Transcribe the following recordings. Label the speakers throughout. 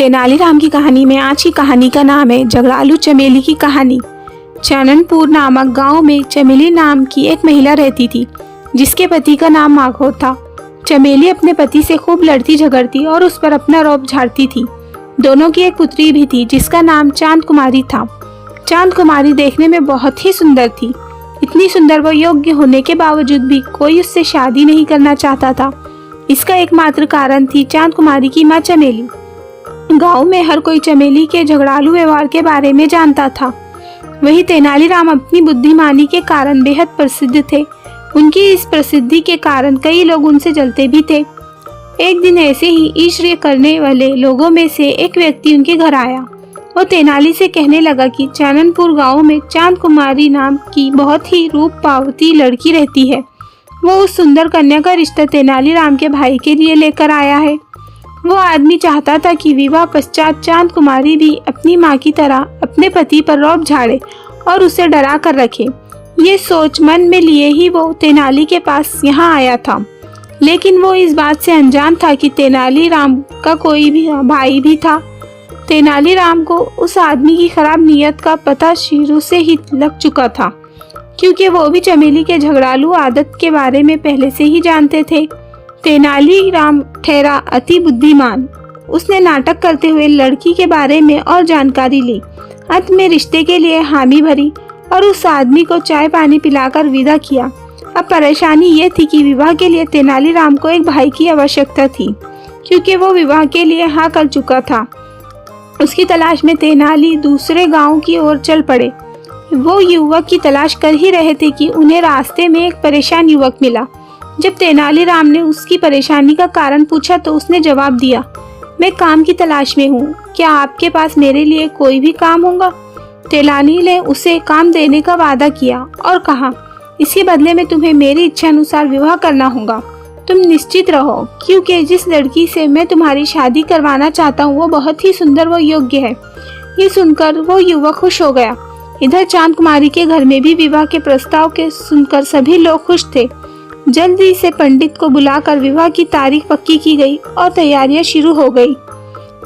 Speaker 1: तेनालीराम की कहानी में आज की कहानी का नाम है झगड़ालू चमेली की कहानी। चाननपुर नामक गांव में चमेली नाम की एक महिला रहती थी जिसके पति का नाम माघो था। चमेली अपने पति से खूब लड़ती झगड़ती और उस पर अपना रौब झाड़ती थी। दोनों की एक पुत्री भी थी जिसका नाम चांद कुमारी था। चांद कुमारी देखने में बहुत ही सुंदर थी। इतनी सुंदर व योग्य होने के बावजूद भी कोई उससे शादी नहीं करना चाहता था। इसका एकमात्र कारण थी चांद कुमारी की माँ चमेली। गांव में हर कोई चमेली के झगड़ालू व्यवहार के बारे में जानता था। वही तेनालीराम अपनी बुद्धिमानी के कारण बेहद प्रसिद्ध थे। उनकी इस प्रसिद्धि के कारण कई लोग उनसे जलते भी थे। एक दिन ऐसे ही ईर्ष्या करने वाले लोगों में से एक व्यक्ति उनके घर आया। वो तेनाली से कहने लगा कि चाननपुर गांव में चांद कुमारी नाम की बहुत ही रूपवती लड़की रहती है। वो उस सुंदर कन्या का रिश्ता तेनालीराम के भाई के लिए लेकर आया है। वो आदमी चाहता था कि विवाह पश्चात चांद कुमारी भी अपनी माँ की तरह अपने पति पर रौब झाड़े और उसे डरा कर रखे। ये सोच मन में लिए ही वो तेनाली के पास यहाँ आया था। लेकिन वो इस बात से अनजान था कि तेनालीराम का कोई भी भाई भी था। तेनालीराम को उस आदमी की खराब नीयत का पता शुरू से ही लग चुका था, क्योंकि वो भी चमेली के झगड़ालू आदत के बारे में पहले से ही जानते थे। तेनालीराम ठहरा अति बुद्धिमान। उसने नाटक करते हुए लड़की के बारे में और जानकारी ली। अंत में रिश्ते के लिए हामी भरी और उस आदमी को चाय पानी पिलाकर विदा किया। अब परेशानी ये थी कि विवाह के लिए तेनालीराम को एक भाई की आवश्यकता थी, क्योंकि वो विवाह के लिए हाँ कर चुका था। उसकी तलाश में तेनाली दूसरे गांव की ओर चल पड़े। वो युवक की तलाश कर ही रहे थे कि उन्हें रास्ते में एक परेशान युवक मिला। जब तेनालीराम ने उसकी परेशानी का कारण पूछा तो उसने जवाब दिया, मैं काम की तलाश में हूँ, क्या आपके पास मेरे लिए कोई भी काम होगा? तेनाली ने उसे काम देने का वादा किया और कहा, इसके बदले में तुम्हें मेरी इच्छा अनुसार विवाह करना होगा। तुम निश्चित रहो, क्योंकि जिस लड़की से मैं तुम्हारी शादी करवाना चाहता हूँ वो बहुत ही सुंदर व योग्य है। ये सुनकर वो युवक खुश हो गया। इधर चांद कुमारी के घर में भी विवाह के प्रस्ताव के सुनकर सभी लोग खुश थे। जल्दी से पंडित को बुलाकर विवाह की तारीख पक्की की गई और तैयारियां शुरू हो गई।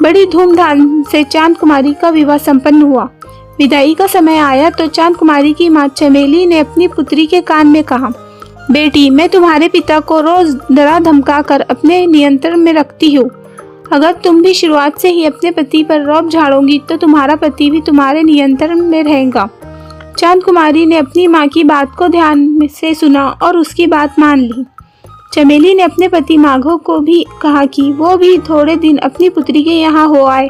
Speaker 1: बड़ी धूमधाम से चांद कुमारी का विवाह संपन्न हुआ। विदाई का समय आया तो चांद कुमारी की माँ चमेली ने अपनी पुत्री के कान में कहा, बेटी, मैं तुम्हारे पिता को रोज डरा धमका कर अपने नियंत्रण में रखती हूँ। अगर तुम भी शुरुआत से ही अपने पति पर रौब झाड़ोगी तो तुम्हारा पति भी तुम्हारे नियंत्रण में रहेगा। चांद कुमारी ने अपनी माँ की बात को ध्यान से सुना और उसकी बात मान ली। चमेली ने अपने पति माघो को भी कहा कि वो भी थोड़े दिन अपनी पुत्री के यहाँ हो आए।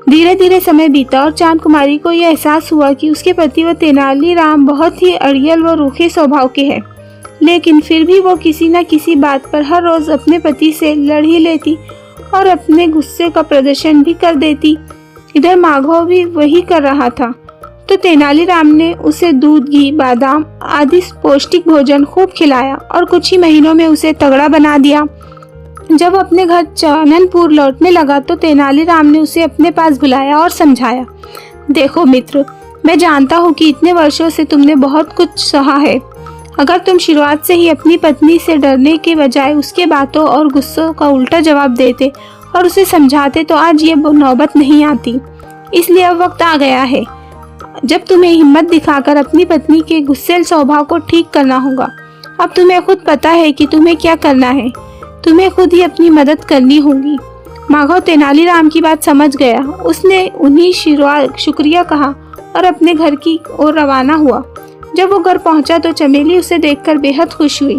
Speaker 1: धीरे धीरे समय बीता और चांद कुमारी को यह एहसास हुआ कि उसके पति व तेनालीराम बहुत ही अड़ियल व रूखे स्वभाव के हैं। लेकिन फिर भी वो किसी न किसी बात पर हर रोज अपने पति से लड़ ही लेती और अपने गुस्से का प्रदर्शन भी कर देती। इधर माघो भी वही कर रहा था, तो तेनालीराम ने उसे दूध, घी, बादाम आदि पौष्टिक भोजन खूब खिलाया और कुछ ही महीनों में उसे तगड़ा बना दिया। जब अपने घर चाननपुर लौटने लगा तो तेनालीराम ने उसे अपने पास बुलाया और समझाया, देखो मित्र, मैं जानता हूँ कि इतने वर्षों से तुमने बहुत कुछ सहा है। अगर तुम शुरुआत से ही अपनी पत्नी से डरने के बजाय उसके बातों और गुस्सों का उल्टा जवाब देते और उसे समझाते तो आज ये नौबत नहीं आती। इसलिए अब वक्त आ गया है जब तुम्हें हिम्मत दिखाकर अपनी पत्नी के गुस्सैल स्वभाव को ठीक करना होगा। अब तुम्हें खुद पता है कि तुम्हें क्या करना है। तुम्हें खुद ही अपनी मदद करनी होगी। माघो तेनालीराम की बात समझ गया। उसने उन्हीं शुक्रिया कहा और अपने घर की ओर रवाना हुआ। जब वो घर पहुंचा तो चमेली उसे देखकर बेहद खुश हुई।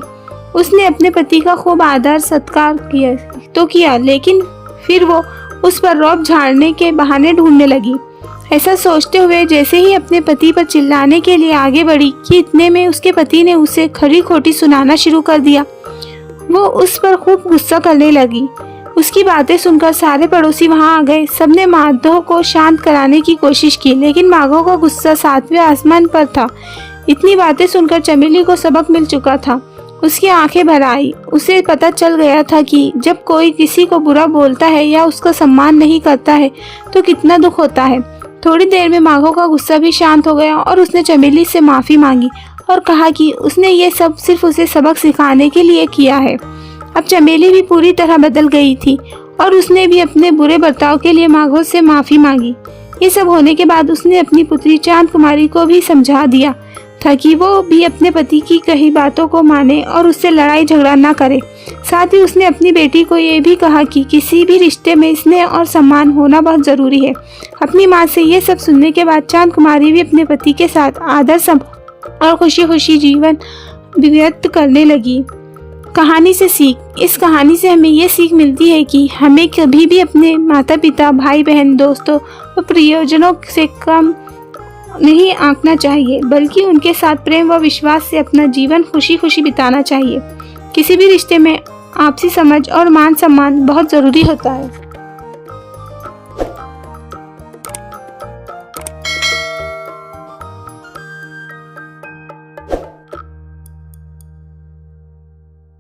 Speaker 1: उसने अपने पति का खूब आदर सत्कार किया, लेकिन फिर वो उस पर रौब झाड़ने के बहाने ढूंढने लगी। ऐसा सोचते हुए जैसे ही अपने पति पर चिल्लाने के लिए आगे बढ़ी कि इतने में उसके पति ने उसे खरी खोटी सुनाना शुरू कर दिया। वो उस पर खूब गुस्सा करने लगी। उसकी बातें सुनकर सारे पड़ोसी वहां आ गए। सबने माधो को शांत कराने की कोशिश की, लेकिन माघो का गुस्सा 7वें आसमान पर था। इतनी बातें सुनकर चमेली को सबक मिल चुका था। उसकी आंखें भर आई। उसे पता चल गया था कि जब कोई किसी को बुरा बोलता है या उसका सम्मान नहीं करता है तो कितना दुख होता है। थोड़ी देर में माघो का गुस्सा भी शांत हो गया और उसने चमेली से माफ़ी मांगी और कहा कि उसने ये सब सिर्फ उसे सबक सिखाने के लिए किया है। अब चमेली भी पूरी तरह बदल गई थी और उसने भी अपने बुरे बर्ताव के लिए माघो से माफ़ी मांगी। ये सब होने के बाद उसने अपनी पुत्री चांद कुमारी को भी समझा दिया था कि वो भी अपने पति की कही बातों को माने और उससे लड़ाई झगड़ा ना करे। साथ ही उसने अपनी बेटी को ये भी कहा कि किसी भी रिश्ते में स्नेह और सम्मान होना बहुत ज़रूरी है। अपनी माँ से ये सब सुनने के बाद चांद कुमारी भी अपने पति के साथ आदर सम्मान और खुशी खुशी जीवन व्यतीत करने लगी। कहानी से सीख। इस कहानी से हमें ये सीख मिलती है कि हमें कभी भी अपने माता पिता, भाई बहन, दोस्तों और प्रियजनों से कम नहीं आंकना चाहिए, बल्कि उनके साथ प्रेम व विश्वास से अपना जीवन खुशी खुशी बिताना चाहिए। किसी भी रिश्ते में आपसी समझ और मान सम्मान बहुत ज़रूरी होता है।